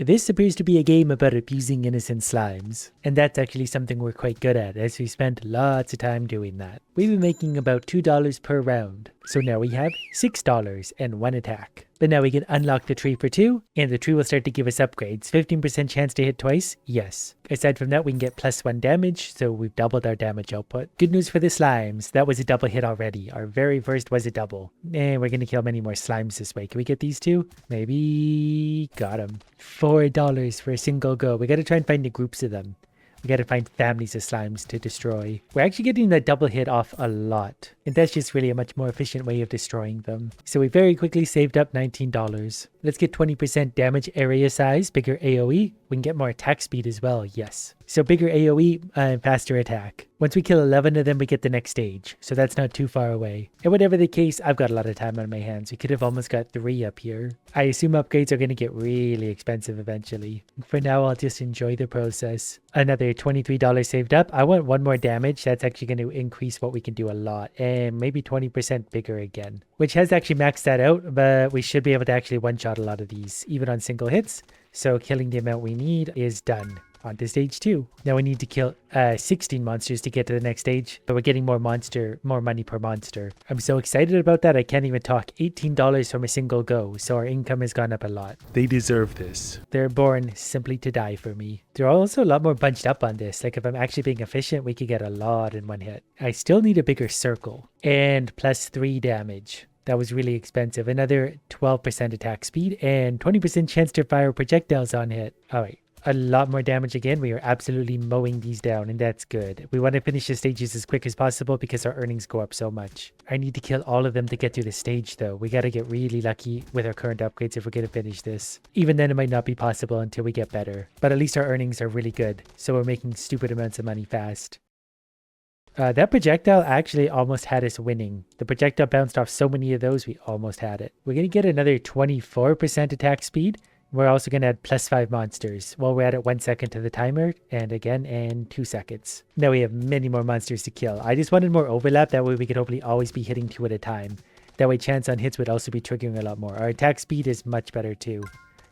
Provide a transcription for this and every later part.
This appears to be a game about abusing innocent slimes, and that's actually something we're quite good at, as we spent lots of time doing that. We've been making about $2 per round, so now we have $6 and 1 attack. But now we can unlock the tree for 2, and the tree will start to give us upgrades. 15% chance to hit twice? Yes. Aside from that, we can get +1 damage, so we've doubled our damage output. Good news for the slimes, that was a double hit already. Our very first was a double. And we're going to kill many more slimes this way. Can we get these two? Maybe. Got them. $4 for a single go. We got to try and find the groups of them. We gotta find families of slimes to destroy. We're actually getting that double hit off a lot. And that's just really a much more efficient way of destroying them. So we very quickly saved up $19. Let's get 20% damage area size, bigger AoE. We can get more attack speed as well, yes. So bigger AoE and faster attack. Once we kill 11 of them, we get the next stage. So that's not too far away. And whatever the case, I've got a lot of time on my hands. We could have almost got 3 up here. I assume upgrades are going to get really expensive eventually. For now, I'll just enjoy the process. Another $23 saved up. I want 1 more damage. That's actually going to increase what we can do a lot. And maybe 20% bigger again. Which has actually maxed that out, but we should be able to actually one-shot a lot of these, even on single hits. So killing the amount we need is done. On to stage 2. Now we need to kill 16 monsters to get to the next stage, but we're getting more money per monster. I'm so excited about that I can't even talk. $18 from a single go, so our income has gone up a lot. They deserve this. They're born simply to die for me. They're also a lot more bunched up on this. Like if I'm actually being efficient, we could get a lot in one hit. I still need a bigger circle and +3 damage. That was really expensive. Another 12% attack speed and 20% chance to fire projectiles on hit. All right. A lot more damage again. We are absolutely mowing these down, and that's good. We want to finish the stages as quick as possible because our earnings go up so much. I need to kill all of them to get through the stage, though. We got to get really lucky with our current upgrades if we're going to finish this. Even then, it might not be possible until we get better. But at least our earnings are really good, so we're making stupid amounts of money fast. That projectile actually almost had us winning. The projectile bounced off so many of those, we almost had it. We're going to get another 24% attack speed. We're also going to add +5 monsters. Well, we're at 1 second to the timer, and again, and 2 seconds. Now we have many more monsters to kill. I just wanted more overlap, that way we could hopefully always be hitting 2 at a time. That way chance on hits would also be triggering a lot more. Our attack speed is much better too.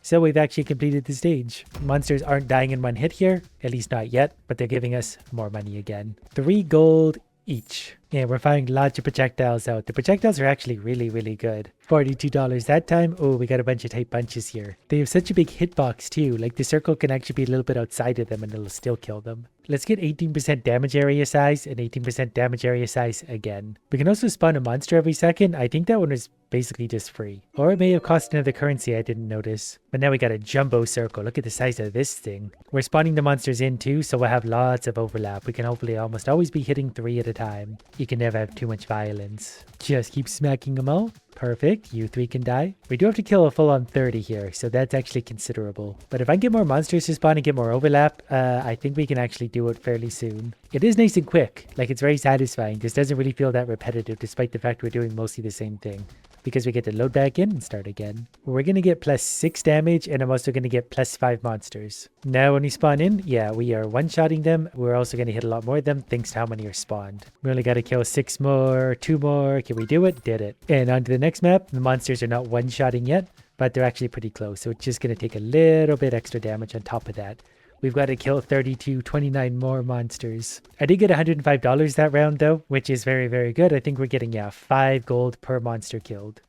So we've actually completed the stage. Monsters aren't dying in 1 hit here, at least not yet, but they're giving us more money again. 3 gold each. Yeah, we're firing lots of projectiles out. The projectiles are actually really, really good. $42 that time. Oh, we got a bunch of tight bunches here. They have such a big hitbox too. Like the circle can actually be a little bit outside of them and it'll still kill them. Let's get 18% damage area size and 18% damage area size again. We can also spawn a monster every second. I think that one was basically just free. Or it may have cost another currency I didn't notice. But now we got a jumbo circle. Look at the size of this thing. We're spawning the monsters in too, so we'll have lots of overlap. We can hopefully almost always be hitting 3 at a time. You can never have too much violence. Just keep smacking them all. Perfect. You 3 can die. We do have to kill a full-on 30 here, so that's actually considerable. But if I can get more monsters to spawn and get more overlap, I think we can actually do it fairly soon. It is nice and quick. Like, it's very satisfying. This doesn't really feel that repetitive, despite the fact we're doing mostly the same thing. Because we get to load back in and start again. We're going to get +6 damage, and I'm also going to get +5 monsters. Now when we spawn in, yeah, we are one-shotting them. We're also going to hit a lot more of them, thanks to how many are spawned. We only got to kill 6 more, 2 more. Can we do it? Did it. And on to the next map. The monsters are not one-shotting yet, but they're actually pretty close. So it's just going to take a little bit extra damage on top of that. We've got to kill 29 more monsters. I did get $105 that round though, which is very, very good. I think we're getting, yeah, 5 gold per monster killed.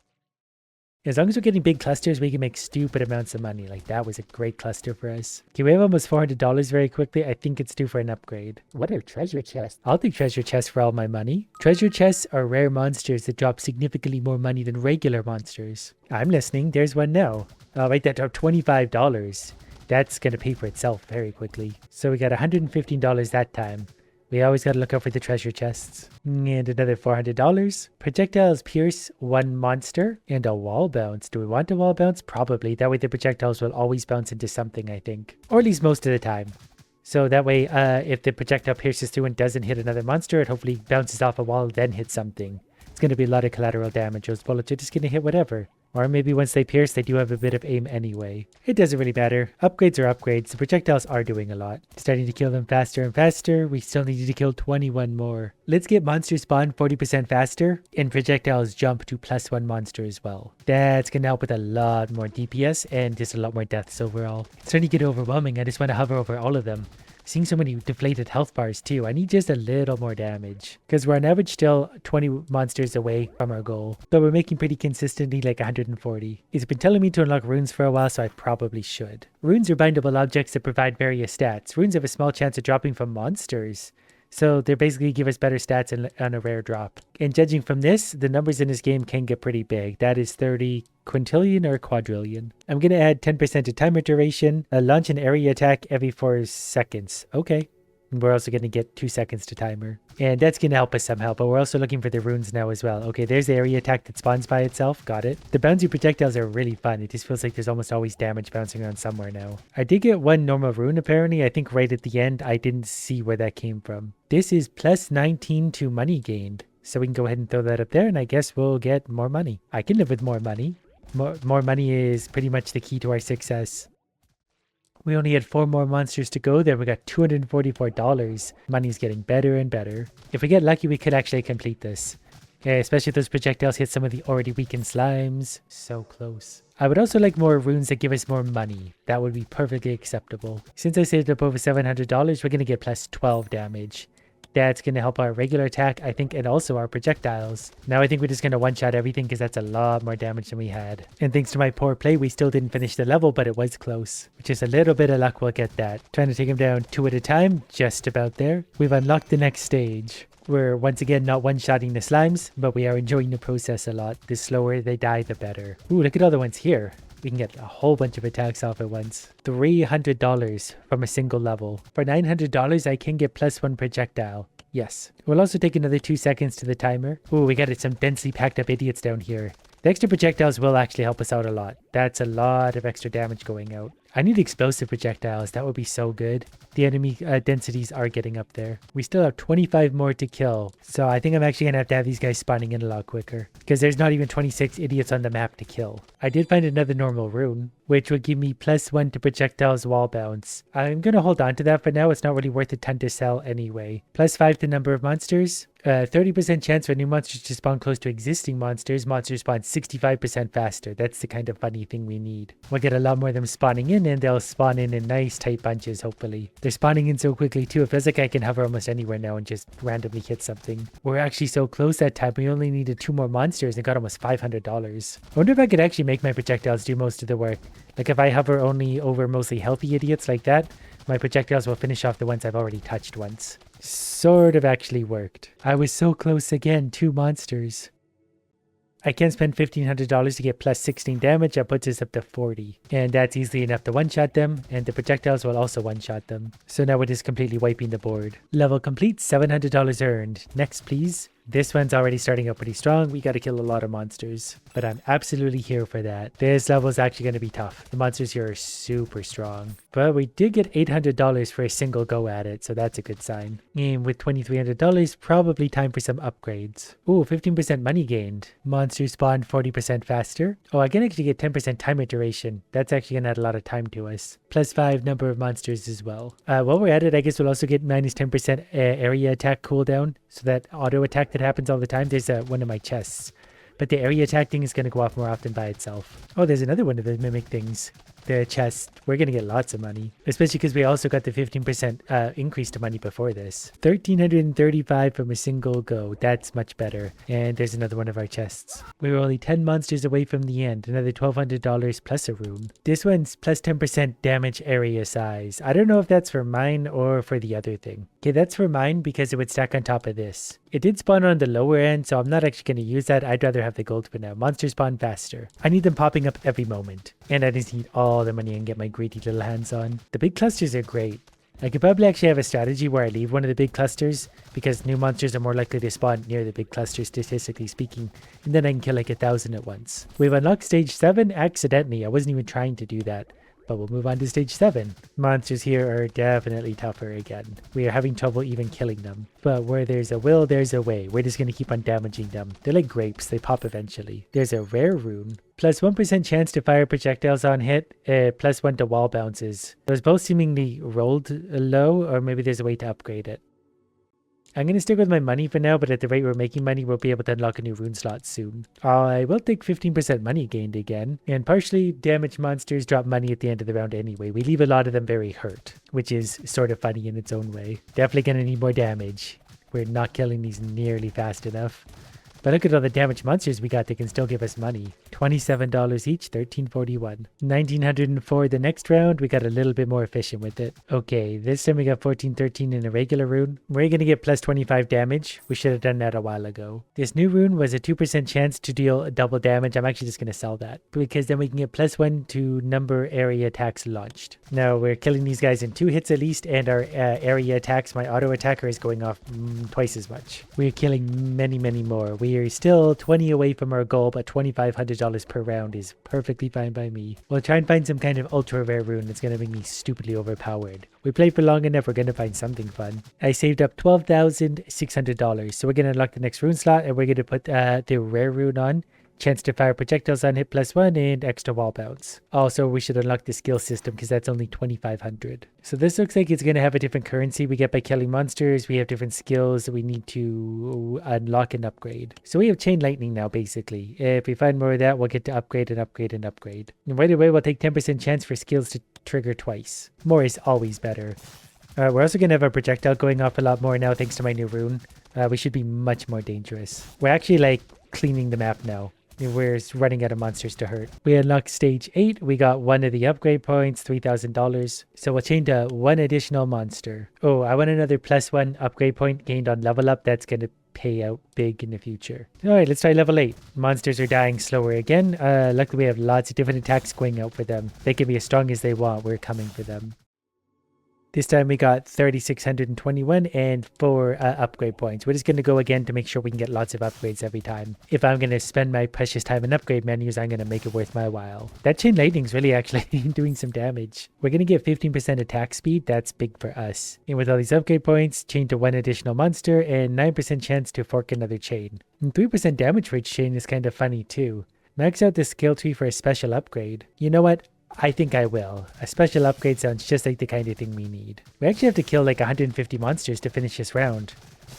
As long as we're getting big clusters, we can make stupid amounts of money. Like, that was a great cluster for us. Okay, we have almost $400 very quickly. I think it's due for an upgrade. What are treasure chests? I'll take treasure chests for all my money. Treasure chests are rare monsters that drop significantly more money than regular monsters. I'm listening. There's one now. All right, that dropped $25. That's going to pay for itself very quickly. So we got $115 that time. We always got to look out for the treasure chests. And another $400. Projectiles pierce 1 monster and a wall bounce. Do we want a wall bounce? Probably. That way the projectiles will always bounce into something, I think. Or at least most of the time. So that way, if the projectile pierces through and doesn't hit another monster, it hopefully bounces off a wall, then hits something. It's going to be a lot of collateral damage. Those bullets are just going to hit whatever. Or maybe once they pierce, they do have a bit of aim anyway. It doesn't really matter. Upgrades are upgrades. The projectiles are doing a lot. Starting to kill them faster and faster. We still need to kill 21 more. Let's get monsters spawn 40% faster and projectiles jump to +1 monster as well. That's going to help with a lot more DPS and just a lot more deaths overall. It's starting to get overwhelming. I just want to hover over all of them. Seeing so many deflated health bars too. I need just a little more damage because we're on average still 20 monsters away from our goal, but we're making pretty consistently like 140. It's been telling me to unlock runes for a while, so I probably should. Runes are bindable objects that provide various stats. Runes have a small chance of dropping from monsters, so they basically give us better stats on a rare drop. And judging from this, the numbers in this game can get pretty big. That is 30 quintillion or quadrillion. I'm going to add 10% to timer duration, launch an area attack every 4 seconds. Okay. And we're also going to get 2 seconds to timer. And that's going to help us somehow, but we're also looking for the runes now as well. Okay, there's the area attack that spawns by itself. Got it. The bouncy projectiles are really fun. It just feels like there's almost always damage bouncing around somewhere now. I did get one normal rune apparently. I think right at the end, I didn't see where that came from. This is +19 to money gained. So we can go ahead and throw that up there, and I guess we'll get more money. I can live with more money. More money is pretty much the key to our success. We only had 4 more monsters to go there. We got $244. Money's getting better and better. If we get lucky, we could actually complete this. Yeah, especially if those projectiles hit some of the already weakened slimes. So close. I would also like more runes that give us more money. That would be perfectly acceptable. Since I saved up over $700, we're going to get +12 damage. That's going to help our regular attack, I think, and also our projectiles. Now I think we're just going to one-shot everything because that's a lot more damage than we had. And thanks to my poor play, we still didn't finish the level, but it was close. Which is a little bit of luck, we'll get that. Trying to take him down 2 at a time, just about there. We've unlocked the next stage. We're once again not one-shotting the slimes, but we are enjoying the process a lot. The slower they die, the better. Ooh, look at all the ones here. We can get a whole bunch of attacks off at once. $300 from a single level. For $900, I can get +1 projectile. Yes. We'll also take another 2 seconds to the timer. Ooh, we got some densely packed up idiots down here. The extra projectiles will actually help us out a lot. That's a lot of extra damage going out. I need explosive projectiles. That would be so good. The enemy densities are getting up there. We still have 25 more to kill. So I think I'm actually going to have these guys spawning in a lot quicker. Because there's not even 26 idiots on the map to kill. I did find another normal rune, which would give me +1 to projectiles wall bounce. I'm going to hold on to that for now. It's not really worth a ton to sell anyway. +5 to number of monsters. 30% chance for new monsters to spawn close to existing monsters. Monsters spawn 65% faster. That's the kind of funny thing we need. We'll get a lot more of them spawning in, and they'll spawn in nice tight bunches, hopefully. They're spawning in so quickly too. It feels like I can hover almost anywhere now and just randomly hit something. We're actually so close that time. We only needed 2 more monsters and got almost $500. I wonder if I could actually make my projectiles do most of the work. Like if I hover only over mostly healthy idiots like that, my projectiles will finish off the ones I've already touched once. Sort of actually worked. I was so close again, 2 monsters. I can spend $1,500 to get +16 damage. That puts us up to 40. And that's easily enough to one-shot them. And the projectiles will also one-shot them. So now we're just completely wiping the board. Level complete, $700 earned. Next, please. This one's already starting out pretty strong. We got to kill a lot of monsters. But I'm absolutely here for that. This level is actually going to be tough. The monsters here are super strong. But we did get $800 for a single go at it. So that's a good sign. And with $2,300, probably time for some upgrades. Ooh, 15% money gained. Monsters spawn 40% faster. Oh, I can actually get 10% timer duration. That's actually going to add a lot of time to us. +5 number of monsters as well. While we're at it, I guess we'll also get -10% area attack cooldown. So that auto attack that happens all the time. There's one of my chests. But the area attack thing is going to go off more often by itself. Oh, there's another one of the mimic things. The chest. We're going to get lots of money. Especially because we also got the 15% increase to money before this. 1,335 from a single go. That's much better. And there's another one of our chests. We were only 10 monsters away from the end. Another $1,200 plus a rune. This one's +10% damage area size. I don't know if that's for mine or for the other thing. Okay, that's for mine because it would stack on top of this. It did spawn on the lower end, so I'm not actually going to use that. I'd rather have the gold for now. Monsters spawn faster. I need them popping up every moment. And I just need all the money I can get my greedy little hands on. The big clusters are great. I could probably actually have a strategy where I leave one of the big clusters because new monsters are more likely to spawn near the big cluster, statistically speaking, and then I can kill like 1,000 at once. We've unlocked stage 7 accidentally. I wasn't even trying to do that. But we'll move on to stage 7. Monsters here are definitely tougher again. We are having trouble even killing them. But where there's a will, there's a way. We're just going to keep on damaging them. They're like grapes, they pop eventually. There's a rare rune. Plus 1% chance to fire projectiles on hit, plus 1 to wall bounces. Those both seemingly rolled low, or maybe there's a way to upgrade it. I'm going to stick with my money for now, but at the rate we're making money, we'll be able to unlock a new rune slot soon. I will take 15% money gained again, and partially damaged monsters drop money at the end of the round anyway. We leave a lot of them very hurt, which is sort of funny in its own way. Definitely going to need more damage. We're not killing these nearly fast enough. But look at all the damaged monsters we got that can still give us money. $27 each, $13.41. $1,904 the next round, we got a little bit more efficient with it. Okay, this time we got $14.13 in a regular rune. We're going to get plus 25 damage. We should have done that a while ago. This new rune was a 2% chance to deal double damage. I'm actually just going to sell that, because then we can get plus 1 to number area attacks launched. Now we're killing these guys in 2 hits at least, and our area attacks, my auto attacker is going off twice as much. We're killing many more. We are still 20 away from our goal, but $2,500 per round is perfectly fine by me. We'll try and find some kind of ultra rare rune that's going to make me stupidly overpowered. We played for long enough, we're going to find something fun. I saved up $12,600, so we're going to unlock the next rune slot, and we're going to put the rare rune on. Chance to fire projectiles on hit plus 1 and extra wall bounce. Also, we should unlock the skill system because that's only 2,500. So this looks like it's going to have a different currency we get by killing monsters. We have different skills that we need to unlock and upgrade. So we have chain lightning now, basically. If we find more of that, we'll get to upgrade and upgrade and upgrade. And right away, we'll take 10% chance for skills to trigger twice. More is always better. We're also going to have our projectile going off a lot more now thanks to my new rune. We should be much more dangerous. We're actually like cleaning the map now. We're running out of monsters to hurt. We unlocked stage 8. We got 1 of the upgrade points, $3,000. So we'll chain to 1 additional monster. Oh, I want another plus 1 upgrade point gained on level up. That's going to pay out big in the future. Alright, let's try level 8. Monsters are dying slower again. Luckily we have lots of different attacks going out for them. They can be as strong as they want. We're coming for them. This time we got 3,621 and 4 upgrade points. We're just going to go again to make sure we can get lots of upgrades every time. If I'm going to spend my precious time in upgrade menus, I'm going to make it worth my while. That chain lightning's really actually doing some damage. We're going to get 15% attack speed. That's big for us. And with all these upgrade points, chain to 1 additional monster and 9% chance to fork another chain. And 3% damage for each chain is kind of funny too. Max out the skill tree for a special upgrade. You know what? I think I will. A special upgrade sounds just like the kind of thing we need. We actually have to kill like 150 monsters to finish this round,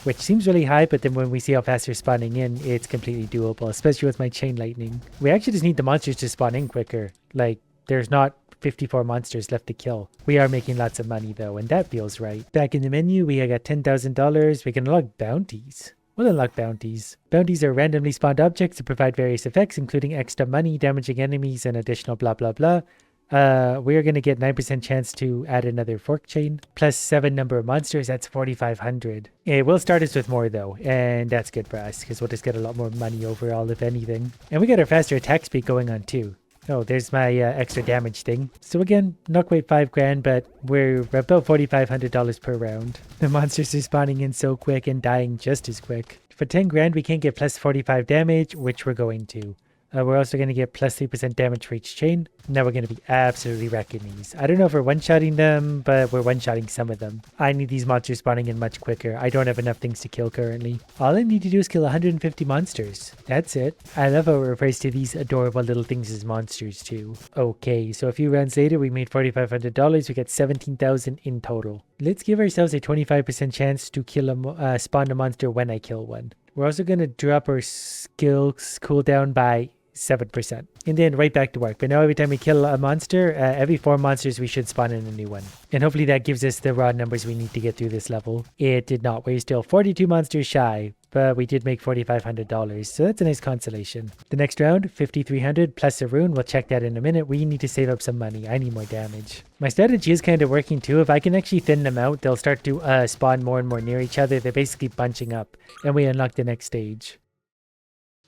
which seems really high, but then when we see how fast they're spawning in, it's completely doable, especially with my chain lightning. We actually just need the monsters to spawn in quicker. Like, there's not 54 monsters left to kill. We are making lots of money though, and that feels right. Back in the menu, we got $10,000. We can unlock bounties. We'll unlock bounties. Bounties are randomly spawned objects that provide various effects, including extra money, damaging enemies, and additional blah blah blah. We are going to get 9% chance to add another fork chain, plus 7 number of monsters, that's 4,500. It will start us with more though, and that's good for us, because we'll just get a lot more money overall if anything. And we got our faster attack speed going on too. Oh, there's my extra damage thing. So again, not quite 5 grand, but we're about $4,500 per round. The monsters are spawning in so quick and dying just as quick. For 10 grand, we can get plus 45 damage, which we're going to. We're also going to get plus 3% damage for each chain. Now we're going to be absolutely wrecking these. I don't know if we're one-shotting them, but we're one-shotting some of them. I need these monsters spawning in much quicker. I don't have enough things to kill currently. All I need to do is kill 150 monsters. That's it. I love how it refers to these adorable little things as monsters too. Okay, so a few rounds later, we made $4,500. We got 17,000 in total. Let's give ourselves a 25% chance to kill spawn a monster when I kill one. We're also going to drop our skills cooldown by 7%. And then right back to work. But now every time we kill a monster, every 4 monsters we should spawn in a new one. And hopefully that gives us the raw numbers we need to get through this level. It did not. We're still 42 monsters shy, but we did make $4,500, so that's a nice consolation. The next round, 5,300 plus a rune. We'll check that in a minute. We need to save up some money. I need more damage. My strategy is kind of working too. If I can actually thin them out, they'll start to spawn more and more near each other. They're basically bunching up, and we unlock the next stage.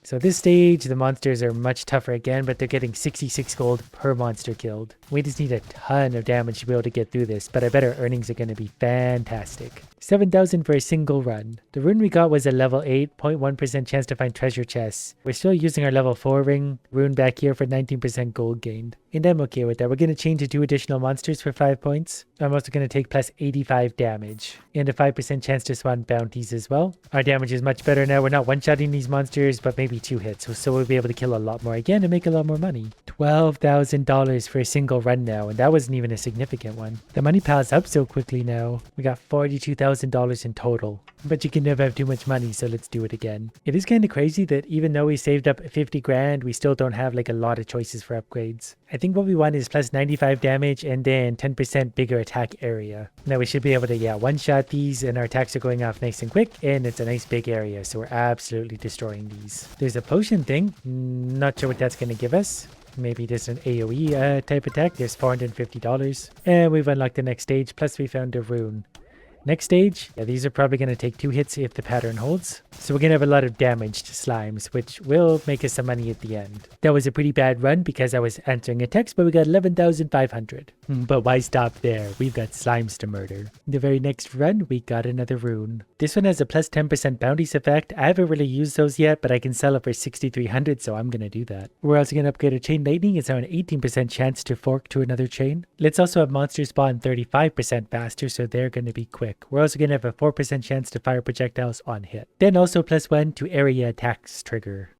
So this stage, the monsters are much tougher again, but they're getting 66 gold per monster killed. We just need a ton of damage to be able to get through this, but I bet our earnings are going to be fantastic. 7,000 for a single run. The rune we got was a level 8, 0.1% chance to find treasure chests. We're still using our level 4 ring rune back here for 19% gold gained. And I'm okay with that. We're going to change to 2 additional monsters for 5 points. I'm also going to take plus 85 damage. And a 5% chance to spawn bounties as well. Our damage is much better now. We're not one-shotting these monsters, but maybe 2 hits. So we'll be able to kill a lot more again and make a lot more money. $12,000 for a single run now. And that wasn't even a significant one. The money piles up so quickly now. We got $42,000 in total. But you can never have too much money, so let's do it again. It is kind of crazy that even though we saved up 50 grand, we still don't have like a lot of choices for upgrades. I think what we want is plus 95 damage and then 10% bigger attack area. Now we should be able to, yeah, one-shot these and our attacks are going off nice and quick and it's a nice big area, so we're absolutely destroying these. There's a potion thing. Not sure what that's going to give us. Maybe just an AoE type attack. There's $450. And we've unlocked the next stage, plus we found a rune. Next stage, yeah, these are probably going to take 2 hits if the pattern holds. So we're going to have a lot of damaged slimes, which will make us some money at the end. That was a pretty bad run because I was answering a text, but we got 11,500. But why stop there? We've got slimes to murder. The very next run, we got another rune. This one has a plus 10% bounties effect. I haven't really used those yet, but I can sell it for 6,300, so I'm going to do that. We're also going to upgrade our chain lightning. It's now an 18% chance to fork to another chain. Let's also have monsters spawn 35% faster, so they're going to be quick. We're also going to have a 4% chance to fire projectiles on hit. Then also +1 to area attacks trigger.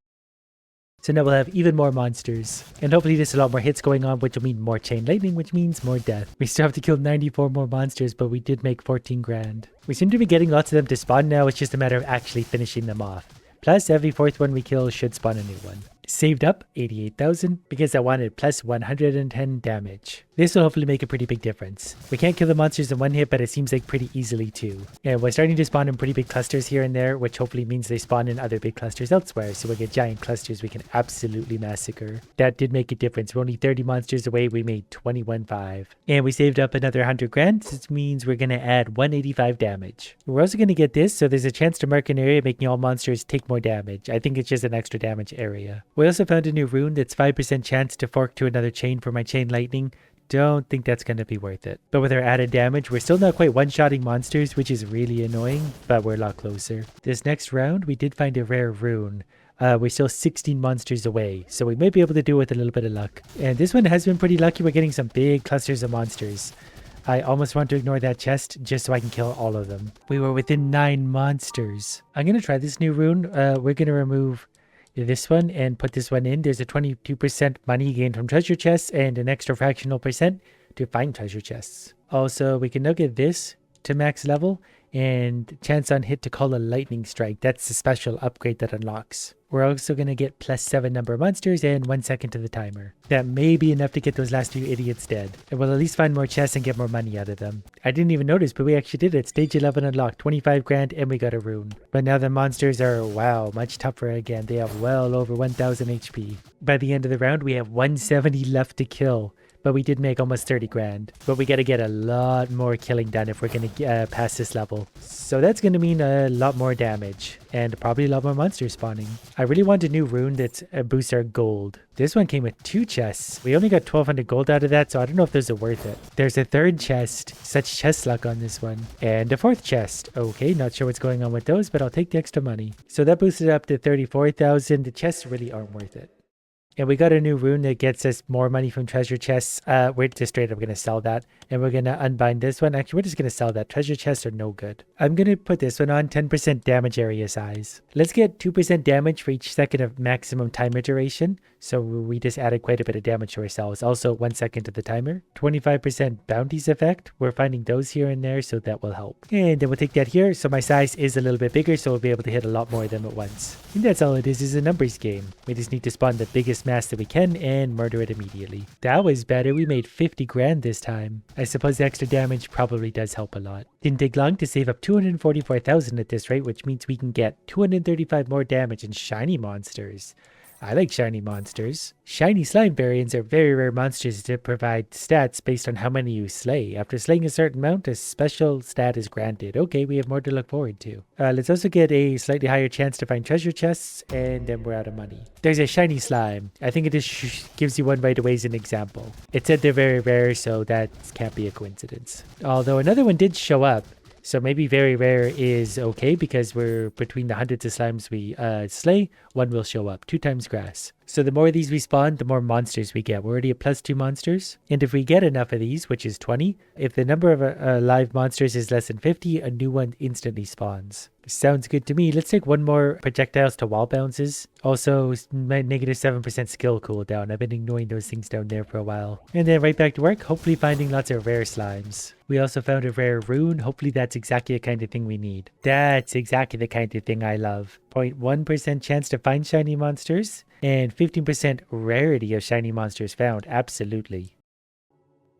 So now we'll have even more monsters. And hopefully there's a lot more hits going on, which will mean more chain lightning, which means more death. We still have to kill 94 more monsters, but we did make 14 grand. We seem to be getting lots of them to spawn now. It's just a matter of actually finishing them off. Plus every 4th one we kill should spawn a new one. Saved up 88,000 because I wanted plus 110 damage. This will hopefully make a pretty big difference. We can't kill the monsters in one hit, but it seems like pretty easily too. And we're starting to spawn in pretty big clusters here and there, which hopefully means they spawn in other big clusters elsewhere. So we'll get giant clusters we can absolutely massacre. That did make a difference. We're only 30 monsters away. We made 21.5. And we saved up another 100 grand. This means we're going to add 185 damage. We're also going to get this, so there's a chance to mark an area making all monsters take more damage. I think it's just an extra damage area. We also found a new rune that's 5% chance to fork to another chain for my chain lightning. Don't think that's going to be worth it. But with our added damage, we're still not quite one-shotting monsters, which is really annoying, but we're a lot closer. This next round, we did find a rare rune. We're still 16 monsters away, so we might be able to do it with a little bit of luck. And this one has been pretty lucky. We're getting some big clusters of monsters. I almost want to ignore that chest just so I can kill all of them. We were within 9 monsters. I'm going to try this new rune. We're going to remove this one and put this one in. There's a 22% money gained from treasure chests and an extra fractional percent to find treasure chests. Also, we can now get this to max level and chance on hit to call a lightning strike. That's the special upgrade that unlocks. We're also going to get +7 number of monsters and 1 second to the timer. That may be enough to get those last few idiots dead. And we'll at least find more chests and get more money out of them. I didn't even notice, but we actually did it. Stage 11 unlocked, 25 grand, and we got a rune. But now the monsters are, wow, much tougher again. They have well over 1000 HP. By the end of the round, we have 170 left to kill. But we did make almost 30 grand. But we got to get a lot more killing done if we're going to pass this level. So that's going to mean a lot more damage. And probably a lot more monsters spawning. I really want a new rune that's boosts our gold. This one came with 2 chests. We only got 1200 gold out of that, so I don't know if those are worth it. There's a 3rd chest. Such chest luck on this one. And a 4th chest. Okay, not sure what's going on with those, but I'll take the extra money. So that boosted up to 34,000. The chests really aren't worth it. And we got a new rune that gets us more money from treasure chests. We're just straight up going to sell that. And we're going to unbind this one. Actually, we're just going to sell that. Treasure chests are no good. I'm going to put this one on 10% damage area size. Let's get 2% damage for each second of maximum timer duration. So we just added quite a bit of damage to ourselves. Also 1 second to the timer. 25% bounties effect. We're finding those here and there, so that will help. And then we'll take that here. So my size is a little bit bigger, so we'll be able to hit a lot more of them at once. And that's all it is a numbers game. We just need to spawn the biggest mass that we can and murder it immediately. That was better. We made 50 grand this time. I suppose the extra damage probably does help a lot. Didn't take long to save up 244,000 at this rate, which means we can get 235 more damage in shiny monsters. I like shiny monsters. Shiny slime variants are very rare monsters that provide stats based on how many you slay. After slaying a certain amount, a special stat is granted. Okay, we have more to look forward to. Let's also get a slightly higher chance to find treasure chests, and then we're out of money. There's a shiny slime. I think it just gives you one right away as an example. It said they're very rare, so that can't be a coincidence. Although another one did show up. So maybe very rare is okay because we're between the hundreds of slimes we slay, one will show up. 2 times grass. So the more of these we spawn, the more monsters we get. We're already at +2 monsters. And if we get enough of these, which is 20, if the number of live monsters is less than 50, a new one instantly spawns. Sounds good to me. Let's take one more projectiles to wall bounces. Also, -7% skill cooldown. I've been ignoring those things down there for a while. And then right back to work, hopefully finding lots of rare slimes. We also found a rare rune. Hopefully that's exactly the kind of thing we need. That's exactly the kind of thing I love. 0.1% chance to find shiny monsters, and 15% rarity of shiny monsters found. Absolutely.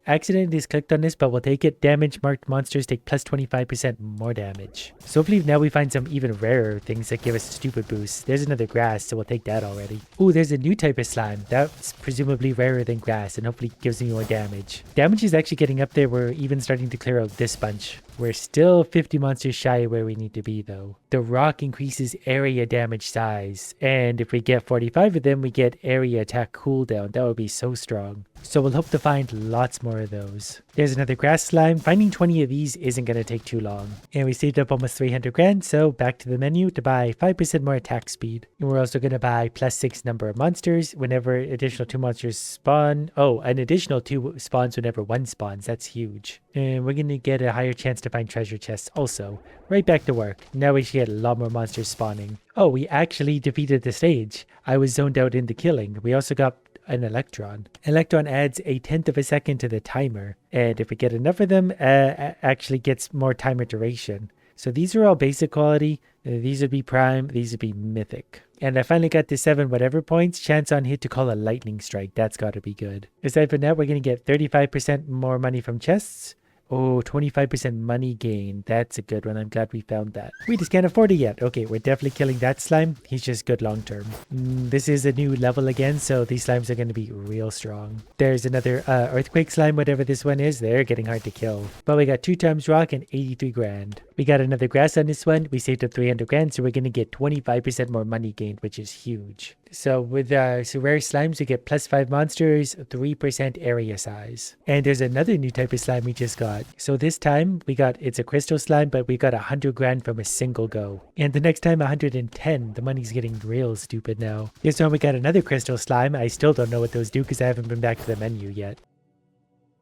Accidentally just clicked on this, but we'll take it. Damage marked monsters take +25% more damage. So hopefully now we find some even rarer things that give us stupid boosts. There's another grass, so we'll take that already. Ooh, there's a new type of slime. That's presumably rarer than grass and hopefully gives me more damage. Damage is actually getting up there. We're even starting to clear out this bunch. We're still 50 monsters shy of where we need to be though. The rock increases area damage size, and if we get 45 of them, we get area attack cooldown. That would be so strong. So we'll hope to find lots more of those. There's another grass slime. Finding 20 of these isn't going to take too long. And we saved up almost 300 grand, so back to the menu to buy 5% more attack speed. And we're also going to buy +6 number of monsters whenever additional 2 monsters spawn. Oh, an additional 2 spawns whenever 1 spawns. That's huge. And we're going to get a higher chance to find treasure chests also. Right back to work. Now we should get a lot more monsters spawning. Oh, we actually defeated the stage. I was zoned out into killing. We also got an electron. Electron adds 1/10 of a second to the timer, and if we get enough of them, actually gets more timer duration. So these are all basic quality. These would be prime, these would be mythic. And I finally got to 7 whatever points, chance on hit to call a lightning strike. That's got to be good. Aside from that, we're going to get 35% more money from chests. Oh, 25% money gain. That's a good one. I'm glad we found that. We just can't afford it yet. Okay, we're definitely killing that slime. He's just good long term. This is a new level again, so these slimes are going to be real strong. There's another earthquake slime, whatever this one is. They're getting hard to kill. But we got 2 times rock and 83 grand. We got another grass on this one. We saved up 300 grand, so we're going to get 25% more money gained, which is huge. So with rare slimes, we get +5 monsters, 3% area size. And there's another new type of slime we just got. So this time it's a crystal slime, but we got 100 grand from a single go. And the next time 110. The money's getting real stupid now. This time we got another crystal slime. I still don't know what those do because I haven't been back to the menu yet.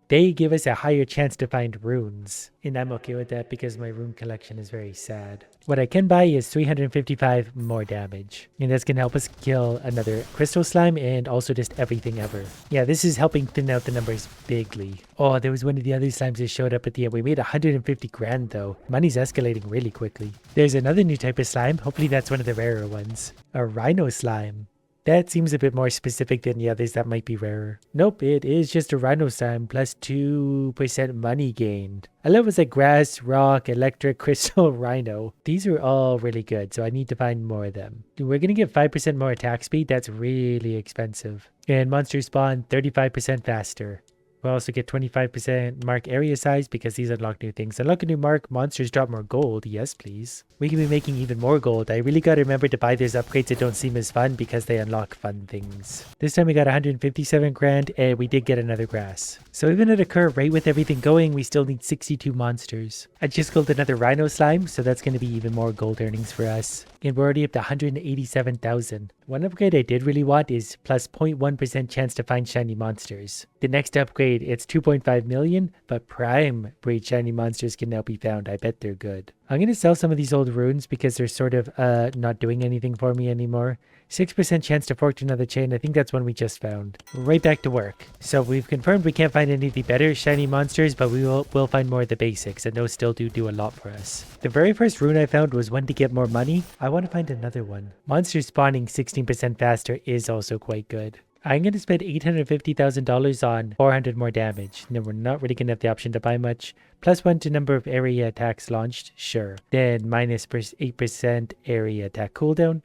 They give us a higher chance to find runes, and I'm okay with that because my rune collection is very sad. What I can buy is 355 more damage, and that's going to help us kill another crystal slime and also just everything ever. Yeah, this is helping thin out the numbers bigly. Oh, there was one of the other slimes that showed up at the end. We made 150 grand though. Money's escalating really quickly. There's another new type of slime. Hopefully that's one of the rarer ones. A Rhino slime. That seems a bit more specific than the others that might be rarer. Nope, it is just a Rhino slime plus 2% money gained. I love it's like grass, rock, electric, crystal, Rhino. These are all really good, so I need to find more of them. We're going to get 5% more attack speed. That's really expensive. And monsters spawn 35% faster. We'll also get 25% mark area size because these unlock new things. Unlock a new mark, monsters drop more gold. Yes, please. We can be making even more gold. I really got to remember to buy those upgrades that don't seem as fun because they unlock fun things. This time we got 157 grand and we did get another grass. So even at a current rate with everything going, we still need 62 monsters. I just killed another Rhino slime, so that's going to be even more gold earnings for us. And we're already up to 187,000. One upgrade I did really want is plus 0.1% chance to find shiny monsters. The next upgrade, it's 2.5 million, but prime breed shiny monsters can now be found. I bet they're good. I'm going to sell some of these old runes because they're sort of not doing anything for me anymore. 6% chance to fork to another chain. I think that's one we just found. Right back to work. So we've confirmed we can't find anything better shiny monsters, but we'll find more of the basics, and those still do a lot for us. The very first rune I found was one to get more money. I want to find another one. Monsters spawning 16% faster is also quite good. I'm going to spend $850,000 on 400 more damage. No, we're not really going to have the option to buy much. +1 to number of area attacks launched, sure. Then minus 8% area attack cooldown.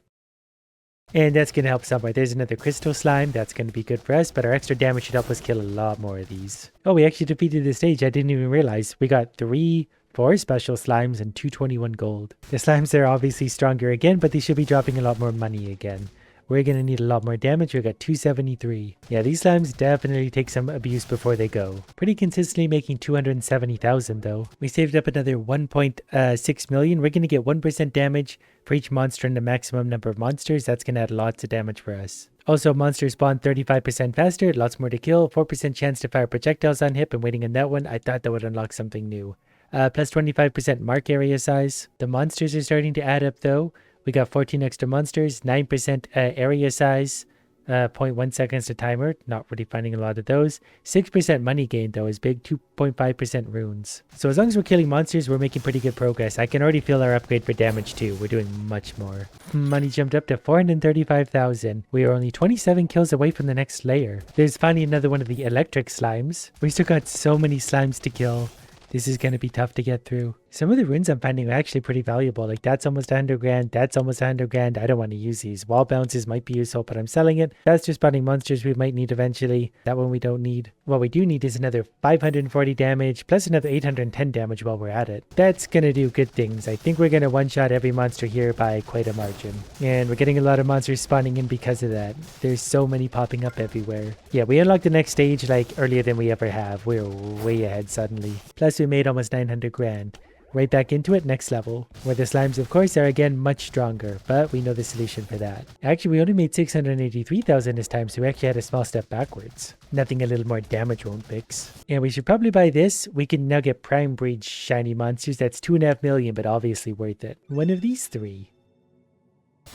And that's going to help somewhere. There's another crystal slime. That's going to be good for us, but our extra damage should help us kill a lot more of these. Oh, we actually defeated the stage. I didn't even realize. We got 4 special slimes and 221 gold. The slimes are obviously stronger again, but they should be dropping a lot more money again. We're going to need a lot more damage. We got 273. Yeah, these slimes definitely take some abuse before they go. Pretty consistently making 270,000 though. We saved up another 1.6 million. We're going to get 1% damage for each monster and the maximum number of monsters. That's going to add lots of damage for us. Also, monsters spawn 35% faster, lots more to kill, 4% chance to fire projectiles on hit. I'm waiting on that one. I thought that would unlock something new. Plus 25% mark area size. The monsters are starting to add up though. We got 14 extra monsters, 9% area size, 0.1 seconds to timer. Not really finding a lot of those. 6% money gain though is big, 2.5% runes. So as long as we're killing monsters, we're making pretty good progress. I can already feel our upgrade for damage too. We're doing much more. Money jumped up to 435,000. We are only 27 kills away from the next layer. There's finally another one of the electric slimes. We still got so many slimes to kill. This is going to be tough to get through. Some of the runes I'm finding are actually pretty valuable. Like that's almost 100 grand. That's almost 100 grand. I don't want to use these. Wall bounces might be useful, but I'm selling it. That's just spawning monsters we might need eventually. That one we don't need. What we do need is another 540 damage plus another 810 damage while we're at it. That's going to do good things. I think we're going to one-shot every monster here by quite a margin. And we're getting a lot of monsters spawning in because of that. There's so many popping up everywhere. Yeah, we unlocked the next stage like earlier than we ever have. We're way ahead suddenly. Plus we made almost 900 grand. Right back into it, next level, where the slimes of course are again much stronger, but we know the solution for that. Actually, we only made 683,000 this time, so we actually had a small step backwards. Nothing a little more damage won't fix. And we should probably buy this. We can now get prime breed shiny monsters. That's 2.5 million, but obviously worth it. One of these 3.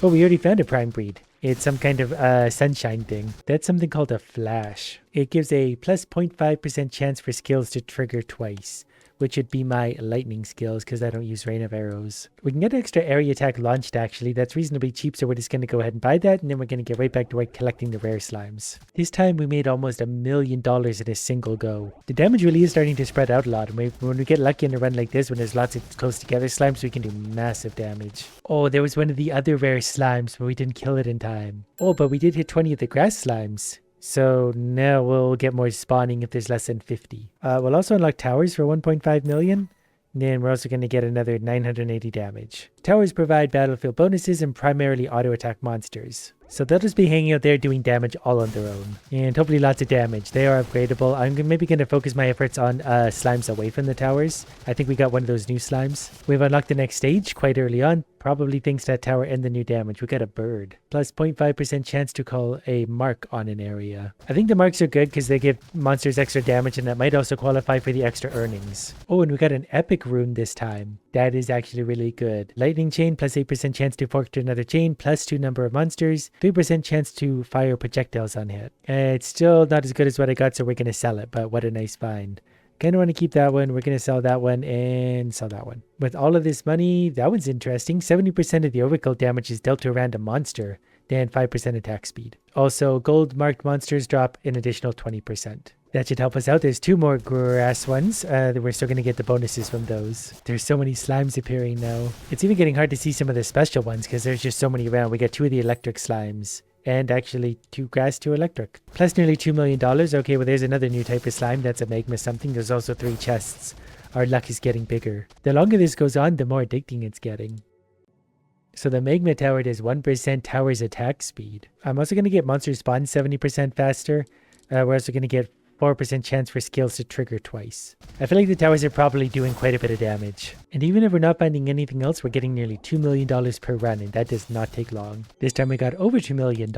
Oh, we already found a prime breed. It's some kind of sunshine thing. That's something called a flash. It gives a plus 0.5% chance for skills to trigger twice, which would be my lightning skills because I don't use rain of arrows. We can get extra area attack launched actually. That's reasonably cheap, so we're just going to go ahead and buy that, and then we're going to get right back to work collecting the rare slimes. This time we made almost $1 million in a single go. The damage really is starting to spread out a lot, and when we get lucky in a run like this, when there's lots of close together slimes, we can do massive damage. Oh, there was one of the other rare slimes, but we didn't kill it in time. Oh, but we did hit 20 of the grass slimes. So now we'll get more spawning if there's less than 50. We'll also unlock towers for 1.5 million. And then we're also going to get another 980 damage. Towers provide battlefield bonuses and primarily auto attack monsters. So they'll just be hanging out there doing damage all on their own. And hopefully lots of damage. They are upgradable. I'm maybe going to focus my efforts on slimes away from the towers. I think we got one of those new slimes. We've unlocked the next stage quite early on. Probably thanks to that tower and the new damage. We got a bird. Plus 0.5% chance to call a mark on an area. I think the marks are good because they give monsters extra damage, and that might also qualify for the extra earnings. Oh, and we got an epic rune this time. That is actually really good. Lightning chain plus 8% chance to fork to another chain plus 2 number of monsters. 3% chance to fire projectiles on hit. It's still not as good as what I got, so we're going to sell it, but what a nice find. Kind of want to keep that one. We're going to sell that one and sell that one. With all of this money, that one's interesting. 70% of the overkill damage is dealt to a random monster, then 5% attack speed. Also, gold marked monsters drop an additional 20%. That should help us out. There's 2 more grass ones. We're still going to get the bonuses from those. There's so many slimes appearing now. It's even getting hard to see some of the special ones because there's just so many around. We got 2 of the electric slimes. And actually 2 grass, 2 electric. Plus nearly $2 million. Okay, well there's another new type of slime. That's a magma something. There's also 3 chests. Our luck is getting bigger. The longer this goes on, the more addicting it's getting. So the magma tower does 1% tower's attack speed. I'm also going to get monsters spawn 70% faster. We're also going to get 4% chance for skills to trigger twice. I feel like the towers are probably doing quite a bit of damage. And even if we're not finding anything else, we're getting nearly $2 million per run, and that does not take long. This time we got over $2 million.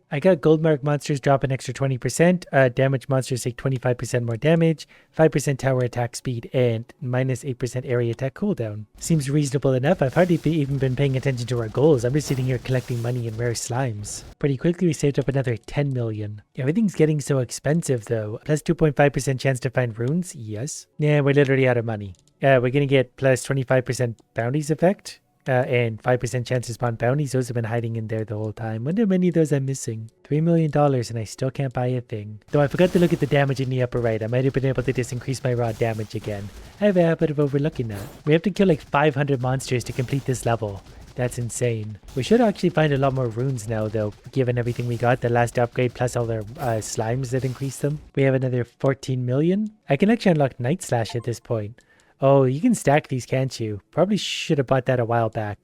I got gold mark monsters drop an extra 20%, damage monsters take 25% more damage, 5% tower attack speed, and minus 8% area attack cooldown. Seems reasonable enough. I've hardly even been paying attention to our goals. I'm just sitting here collecting money in rare slimes. Pretty quickly we saved up another 10 million. Everything's getting so expensive though. Plus 2.5% chance to find runes? Yes. Yeah, we're literally out of money. We're going to get plus 25% bounties effect. And 5% chance to spawn bounties. Those have been hiding in there the whole time. Wonder how many of those I'm missing. $3 million and I still can't buy a thing. Though I forgot to look at the damage in the upper right. I might have been able to just increase my raw damage again. I have a habit of overlooking that. We have to kill like 500 monsters to complete this level. That's insane. We should actually find a lot more runes now though, given everything we got, the last upgrade plus all their slimes that increase them. We have another 14 million. I can actually unlock Night Slash at this point. Oh, you can stack these, can't you? Probably should have bought that a while back.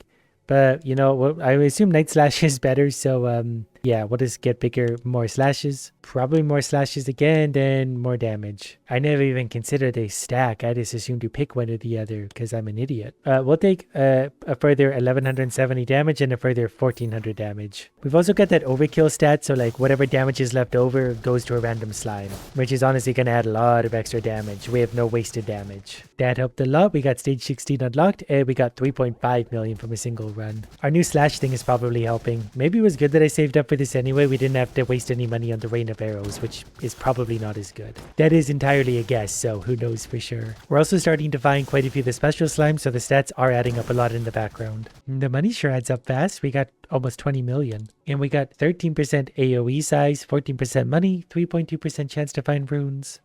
But, you know, I assume Night Slash is better, so, yeah, we'll just get bigger, more slashes. Probably more slashes again, then more damage. I never even considered a stack. I just assumed you pick one or the other, because I'm an idiot. We'll take a further 1170 damage and a further 1400 damage. We've also got that overkill stat, so, like, whatever damage is left over goes to a random slime, which is honestly going to add a lot of extra damage. We have no wasted damage. That helped a lot. We got stage 16 unlocked, and we got 3.5 million from a single run. Our new slash thing is probably helping. Maybe it was good that I saved up for this anyway. We didn't have to waste any money on the rain of arrows, which is probably not as good. That is entirely a guess, so who knows for sure. We're also starting to find quite a few of the special slimes, so the stats are adding up a lot in the background. The money sure adds up fast. We got almost 20 million. And we got 13% AoE size, 14% money, 3.2% chance to find runes.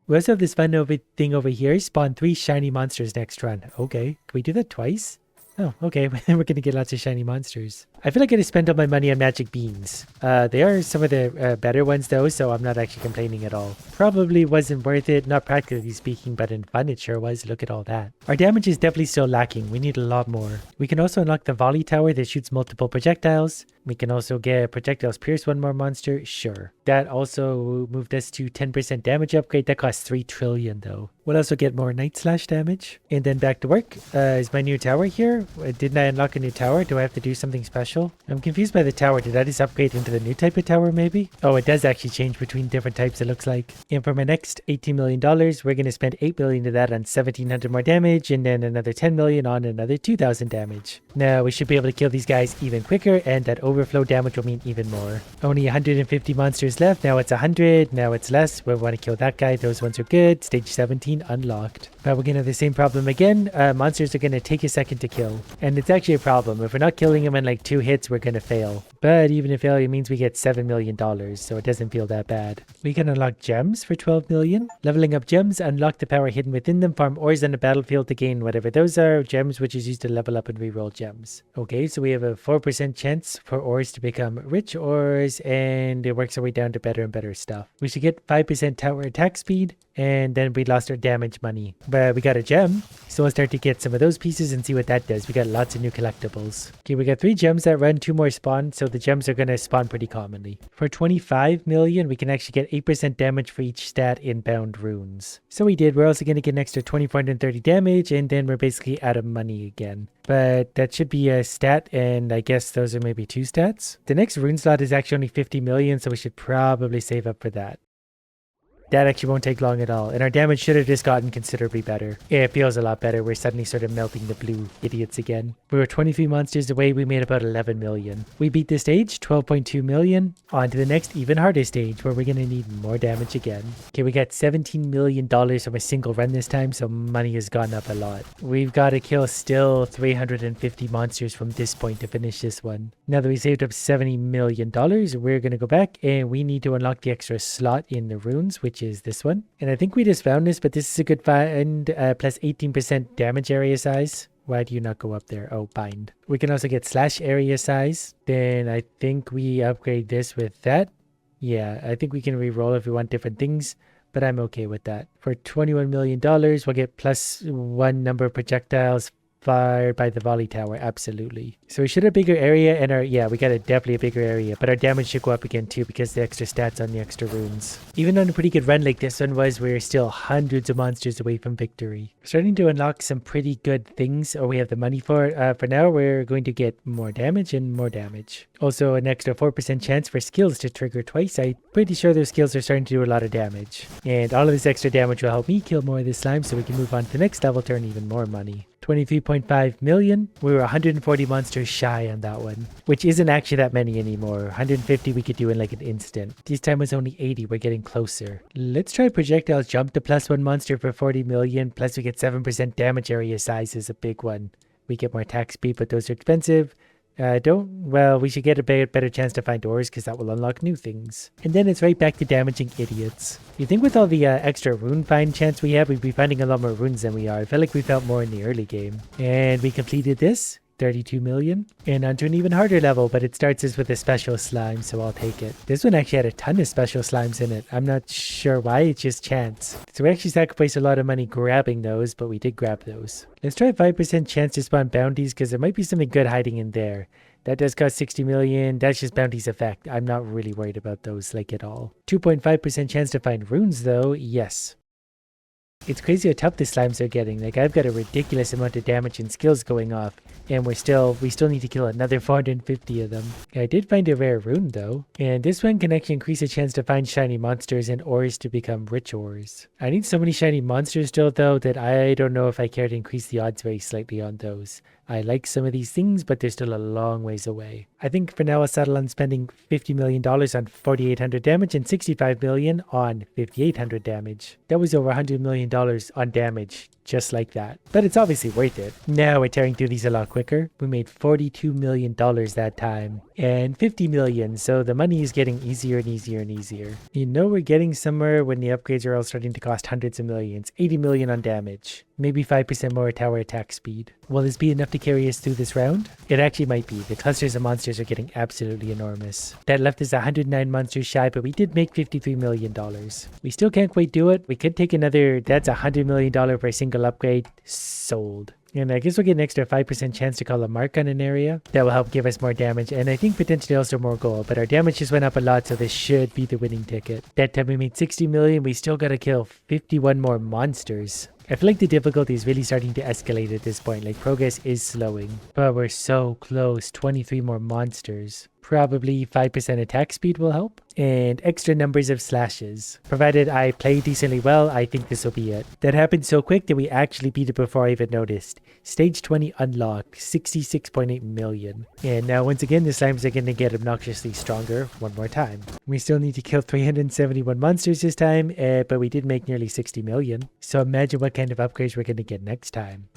We also have this fun thing over here. Spawn 3 shiny monsters next run. Okay, can we do that twice? Oh, okay. We're gonna get lots of shiny monsters. I feel like I just spent all my money on magic beans. They are some of the better ones though, so I'm not actually complaining at all. Probably wasn't worth it, not practically speaking, but in fun it sure was. Look at all that. Our damage is definitely still lacking. We need a lot more. We can also unlock the volley tower that shoots multiple projectiles. We can also get projectiles pierce one more monster. Sure. That also moved us to 10% damage upgrade. That costs 3 trillion though. We'll also get more Night Slash damage. And then back to work. Is my new tower here? Didn't I unlock a new tower? Do I have to do something special? I'm confused by the tower. Did I just upgrade into the new type of tower maybe? Oh, it does actually change between different types it looks like. And for my next $18 million, we're going to spend 8 million to that on 1700 more damage and then another 10 million on another 2000 damage. Now we should be able to kill these guys even quicker and that overflow damage will mean even more. Only 150 monsters left. Now it's 100. Now it's less. We want to kill that guy. Those ones are good. Stage 17 unlocked. But we're going to have the same problem again. Monsters are going to take a second to kill. And it's actually a problem. If we're not killing them in like 2 hits, we're going to fail. But even if failure means we get $7 million, so it doesn't feel that bad. We can unlock gems for 12 million. Leveling up gems, unlock the power hidden within them, farm ores on the battlefield to gain whatever those are. Gems, which is used to level up and reroll gems. Okay, so we have a 4% chance for ores to become rich ores, and it works our way down to better and better stuff. We should get 5% tower attack speed, and then we lost our damage money. But we got a gem, so we'll start to get some of those pieces and see what that does. We got lots of new collectibles. Okay, we got 3 gems that run, 2 more spawn, so the gems are going to spawn pretty commonly. For 25 million, we can actually get 8% damage for each stat in bound runes. So we did. We're also going to get an extra 2430 damage, and then we're basically out of money again. But that should be a stat, and I guess those are maybe 2 stats. The next rune slot is actually only 50 million, so we should probably save up for that. That actually won't take long at all, and our damage should have just gotten considerably better. Yeah, it feels a lot better. We're suddenly sort of melting the blue idiots again. We were 23 monsters away. We made about 11 million. We beat this stage, 12.2 million. On to the next, even harder stage, where we're going to need more damage again. Okay, we got $17 million from a single run this time, so money has gone up a lot. We've got to kill still 350 monsters from this point to finish this one. Now that we saved up $70 million, we're going to go back, and we need to unlock the extra slot in the runes, which is this one. And I think we just found this, but this is a good find, plus 18% damage area size. Why do you not go up there? Oh, bind. We can also get slash area size. Then I think we upgrade this with that. Yeah, I think we can re-roll if we want different things, but I'm okay with that. For $21 million, we'll get plus 1 number of projectiles fired by the volley tower. Absolutely. So we should have a bigger area, and we got definitely a bigger area, but our damage should go up again too because the extra stats on the extra runes. Even on a pretty good run like this one was, we're still hundreds of monsters away from victory. We're starting to unlock some pretty good things, or we have the money for it. For now, we're going to get more damage and more damage. Also, an extra 4% chance for skills to trigger twice. I'm pretty sure those skills are starting to do a lot of damage. And all of this extra damage will help me kill more of this slime so we can move on to the next level to earn even more money. 23.5 million. We were 140 monsters shy on that one, which isn't actually that many anymore. 150 we could do in like an instant. This time was only 80. We're getting closer. Let's try projectiles jump to plus 1 monster for 40 million. Plus we get 7% damage area size is a big one. We get more attack speed, but those are expensive. We should get a better chance to find ores because that will unlock new things. And then it's right back to damaging idiots. You think with all the extra rune find chance we have, we'd be finding a lot more runes than we are. I felt like we felt more in the early game. And we completed this. 32 million. And onto an even harder level, but it starts us with a special slime, so I'll take it. This one actually had a ton of special slimes in it. I'm not sure why, it's just chance. So we actually sacrificed a lot of money grabbing those, but we did grab those. Let's try 5% chance to spawn bounties, because there might be something good hiding in there. That does cost 60 million. That's just bounties effect. I'm not really worried about those like at all. 2.5% chance to find runes though, yes. It's crazy how tough the slimes are getting. Like, I've got a ridiculous amount of damage and skills going off, and we still need to kill another 450 of them. I did find a rare rune though, and this one can actually increase the chance to find shiny monsters and ores to become rich ores. I need so many shiny monsters still though that I don't know if I care to increase the odds very slightly on those. I like some of these things, but they're still a long ways away. I think for now I'll settle on spending $50 million on 4,800 damage and 65 million on 5,800 damage. That was over $100 million on damage, just like that. But it's obviously worth it. Now we're tearing through these a lot quicker. We made $42 million that time and 50 million, so the money is getting easier and easier and easier. You know we're getting somewhere when the upgrades are all starting to cost hundreds of millions. 80 million on damage. Maybe 5% more tower attack speed. Will this be enough to carry us through this round? It actually might be. The clusters of monsters are getting absolutely enormous. That left us 109 monsters shy, but we did make $53 million. We still can't quite do it. We could take another, that's $100 million for a single upgrade. Sold. And I guess we'll get an extra 5% chance to call a mark on an area. That will help give us more damage, and I think potentially also more gold. But our damage just went up a lot, so this should be the winning ticket. That time we made 60 million, we still gotta kill 51 more monsters. I feel like the difficulty is really starting to escalate at this point. Like, progress is slowing. But we're so close. 23 more monsters. Probably 5% attack speed will help. And extra numbers of slashes. Provided I play decently well, I think this will be it. That happened so quick that we actually beat it before I even noticed. Stage 20 unlocked. 66.8 million. And now once again, the slimes are going to get obnoxiously stronger one more time. We still need to kill 371 monsters this time, but we did make nearly 60 million. So imagine what kind of upgrades we're going to get next time.